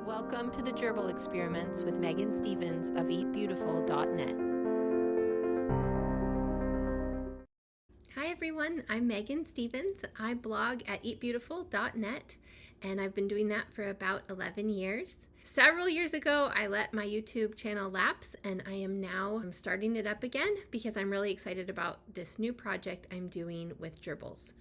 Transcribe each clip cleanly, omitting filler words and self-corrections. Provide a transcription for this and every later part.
Welcome to the Gerbil Experiments with Megan Stevens of eatbeautiful.net. Hi everyone, I'm Megan Stevens. I blog at eatbeautiful.net and I've been doing that for about 11 years. Several years ago, I let my YouTube channel lapse and I'm starting it up again because I'm really excited about this new project I'm doing with gerbils.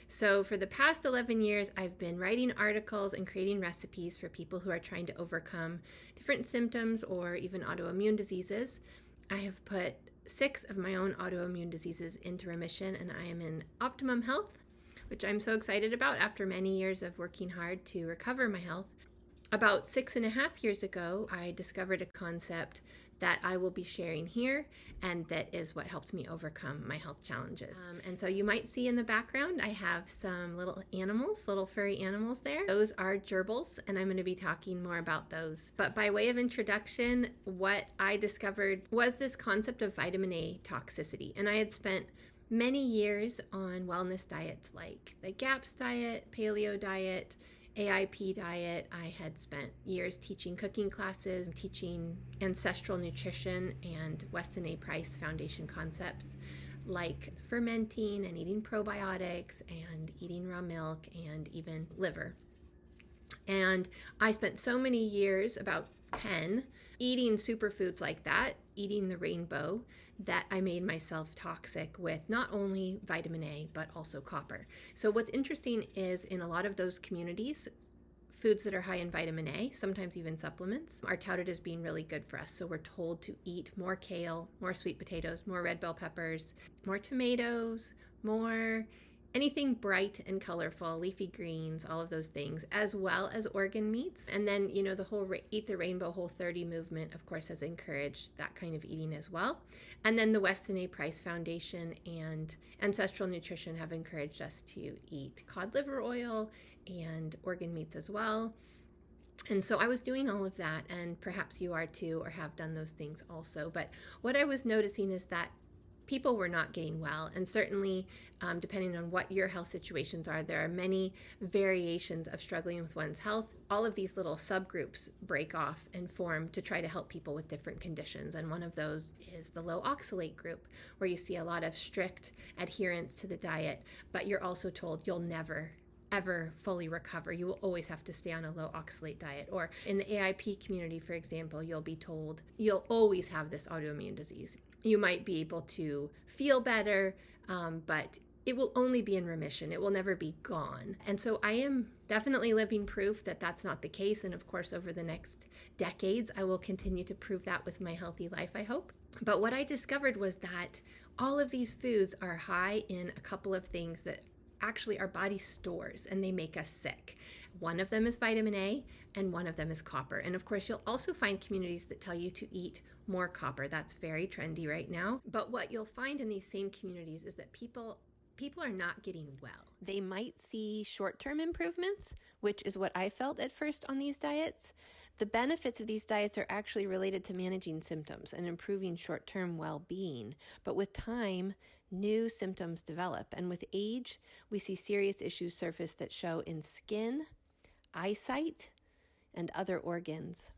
So for the past 11 years, I've been writing articles and creating recipes for people who are trying to overcome different symptoms or even autoimmune diseases. I have put 6 of my own autoimmune diseases into remission and I am in optimum health, which I'm so excited about after many years of working hard to recover my health. About 6.5 years ago, I discovered a concept that I will be sharing here, and that is what helped me overcome my health challenges. And so you might see in the background, I have some little animals, little furry animals there. Those are gerbils, and I'm going to be talking more about those. But by way of introduction, what I discovered was this concept of vitamin A toxicity. And I had spent many years on wellness diets like the GAPS diet, paleo diet, AIP diet. I had spent years teaching cooking classes, teaching ancestral nutrition and Weston A. Price Foundation concepts like fermenting and eating probiotics and eating raw milk and even liver. And I spent so many years, about 10, eating superfoods like that, eating the rainbow, that I made myself toxic with not only vitamin A, but also copper. So what's interesting is in a lot of those communities, foods that are high in vitamin A, sometimes even supplements, are touted as being really good for us. So we're told to eat more kale, more sweet potatoes, more red bell peppers, more tomatoes, more anything bright and colorful, leafy greens, all of those things, as well as organ meats. And then, the whole Eat the Rainbow Whole 30 movement, of course, has encouraged that kind of eating as well. And then the Weston A. Price Foundation and Ancestral Nutrition have encouraged us to eat cod liver oil and organ meats as well. And so I was doing all of that, and perhaps you are too, or have done those things also. But what I was noticing is that people were not getting well, and certainly depending on what your health situations are, there are many variations of struggling with one's health. All of these little subgroups break off and form to try to help people with different conditions, and one of those is the low oxalate group, where you see a lot of strict adherence to the diet, but you're also told you'll never ever fully recover. You will always have to stay on a low oxalate diet. Or in the AIP community, for example, you'll be told you'll always have this autoimmune disease. You might be able to feel better, but it will only be in remission. It will never be gone. And so I am definitely living proof that that's not the case. And of course, over the next decades, I will continue to prove that with my healthy life, I hope. But what I discovered was that all of these foods are high in a couple of things that actually our body stores, and they make us sick. One of them is vitamin A and one of them is copper. And of course, you'll also find communities that tell you to eat more copper. That's very trendy right now. But what you'll find in these same communities is that people are not getting well. They might see short-term improvements, which is what I felt at first on these diets. The benefits of these diets are actually related to managing symptoms and improving short-term well-being. But with time, new symptoms develop. And with age, we see serious issues surface that show in skin, eyesight, and other organs.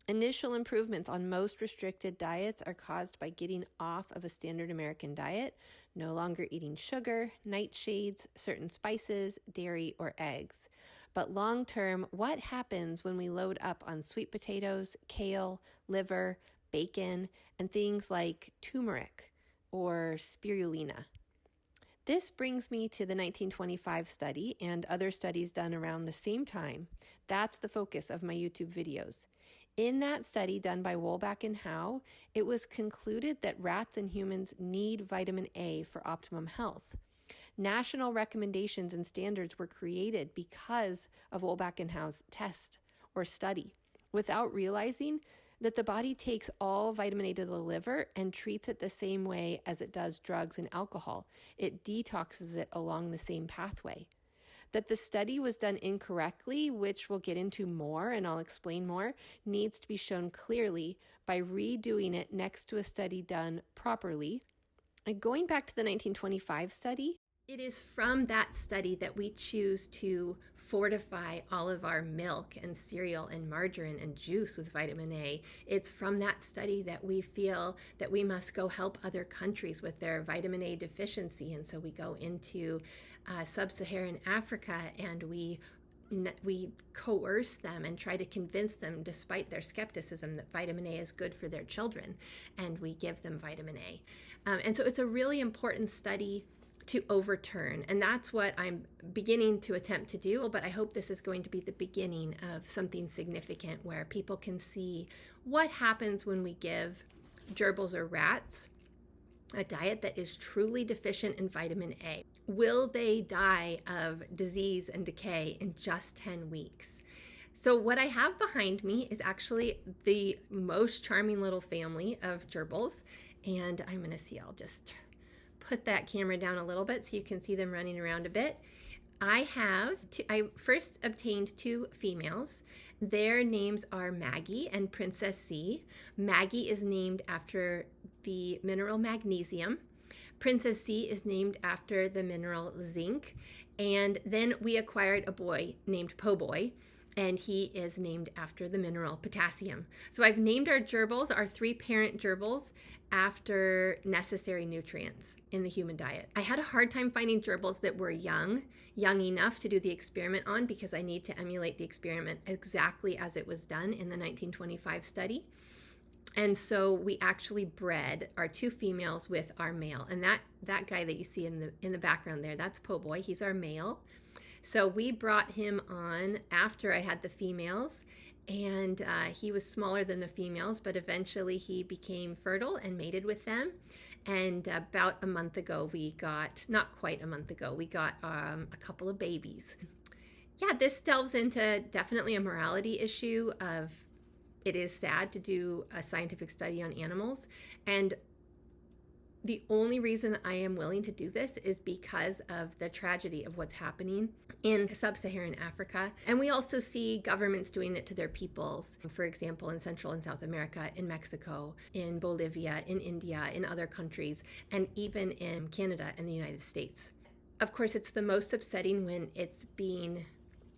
Initial improvements on most restricted diets are caused by getting off of a standard American diet, no longer eating sugar, nightshades, certain spices, dairy, or eggs. But long term, what happens when we load up on sweet potatoes, kale, liver, bacon, and things like turmeric or spirulina? This brings me to the 1925 study and other studies done around the same time. That's the focus of my YouTube videos. In that study done by Wolbach and Howe, it was concluded that rats and humans need vitamin A for optimum health. National recommendations and standards were created because of Wolbach and Howe's test or study, without realizing that the body takes all vitamin A to the liver and treats it the same way as it does drugs and alcohol. It detoxes it along the same pathway. That the study was done incorrectly, which we'll get into more and I'll explain more, needs to be shown clearly by redoing it next to a study done properly. And going back to the 1925 study, It is from that study that we choose to fortify all of our milk and cereal and margarine and juice with vitamin A. It's from that study that we feel that we must go help other countries with their vitamin A deficiency. And so we go into sub-Saharan Africa and we coerce them and try to convince them, despite their skepticism, that vitamin A is good for their children, and we give them vitamin A. And so it's a really important study to overturn, and that's what I'm beginning to attempt to do, but I hope this is going to be the beginning of something significant where people can see what happens when we give gerbils or rats a diet that is truly deficient in vitamin A. Will they die of disease and decay in just 10 weeks? So what I have behind me is actually the most charming little family of gerbils, and I'm going to see, I'll just put that camera down a little bit so you can see them running around a bit. I first obtained 2 females. Their names are Maggie and Princess C. Maggie is named after the mineral magnesium. Princess C is named after the mineral zinc. And then we acquired a boy named Po Boy, and he is named after the mineral potassium. So I've named our gerbils, our 3 parent gerbils, after necessary nutrients in the human diet. I had a hard time finding gerbils that were young enough to do the experiment on, because I need to emulate the experiment exactly as it was done in the 1925 study. And so we actually bred our 2 females with our male. And that guy that you see in the background there, that's Po Boy. He's our male. So we brought him on after I had the females, and he was smaller than the females, but eventually he became fertile and mated with them. And about a month ago, not quite a month ago, we got a couple of babies. Yeah, this delves into definitely a morality issue of, it is sad to do a scientific study on animals, and the only reason I am willing to do this is because of the tragedy of what's happening in sub-Saharan Africa. And we also see governments doing it to their peoples. For example, in Central and South America, in Mexico, in Bolivia, in India, in other countries, and even in Canada and the United States. Of course, it's the most upsetting when it's being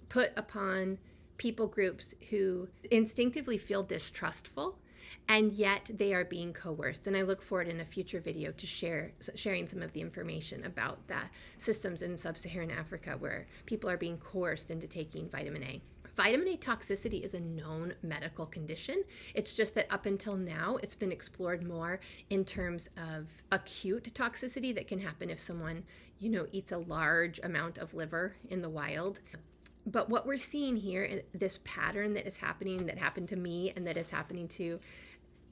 put upon people groups who instinctively feel distrustful, and yet they are being coerced. And I look forward in a future video to sharing some of the information about the systems in sub-Saharan Africa where people are being coerced into taking vitamin A. Vitamin A toxicity is a known medical condition. It's just that up until now, it's been explored more in terms of acute toxicity that can happen if someone, eats a large amount of liver in the wild. But what we're seeing here, this pattern that is happening, that happened to me and that is happening to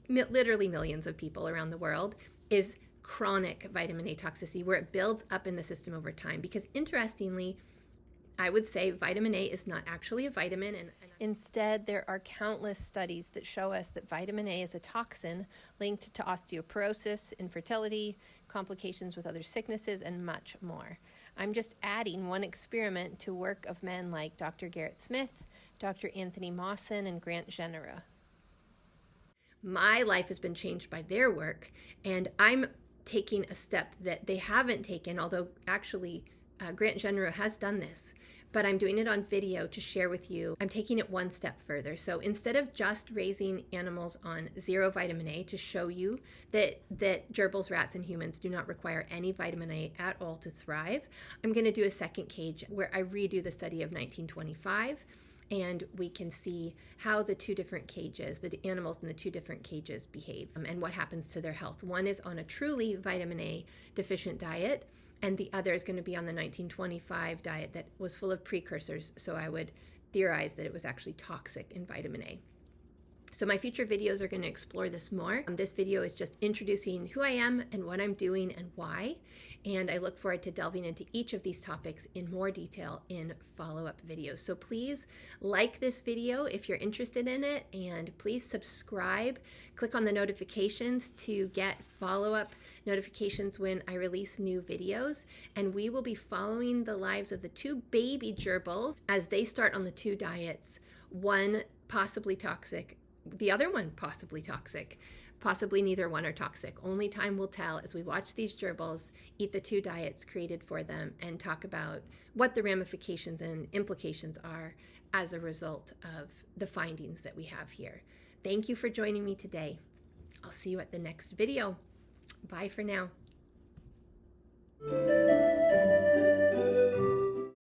literally millions of people around the world, is chronic vitamin A toxicity, where it builds up in the system over time. Because interestingly, I would say vitamin A is not actually a vitamin. And instead, there are countless studies that show us that vitamin A is a toxin linked to osteoporosis, infertility, complications with other sicknesses, and much more. I'm just adding one experiment to work of men like Dr. Garrett Smith, Dr. Anthony Mawson, and Grant Genera. My life has been changed by their work, and I'm taking a step that they haven't taken, although actually Grant Genera has done this, but I'm doing it on video to share with you. I'm taking it one step further. So instead of just raising animals on 0 vitamin A to show you that gerbils, rats, and humans do not require any vitamin A at all to thrive, I'm going to do a second cage where I redo the study of 1925, and we can see how the 2 different cages, the animals in the 2 different cages behave and what happens to their health. One is on a truly vitamin A deficient diet, and the other is going to be on the 1925 diet that was full of precursors, so I would theorize that it was actually toxic in vitamin A. So my future videos are going to explore this more. This video is just introducing who I am and what I'm doing and why, and I look forward to delving into each of these topics in more detail in follow-up videos. So please like this video if you're interested in it, and please subscribe. Click on the notifications to get follow-up notifications when I release new videos, and we will be following the lives of the 2 baby gerbils as they start on the 2 diets, one possibly toxic, the other one possibly toxic. Possibly neither one are toxic. Only time will tell as we watch these gerbils eat the 2 diets created for them and talk about what the ramifications and implications are as a result of the findings that we have here. Thank you for joining me today. I'll see you at the next video. Bye for now.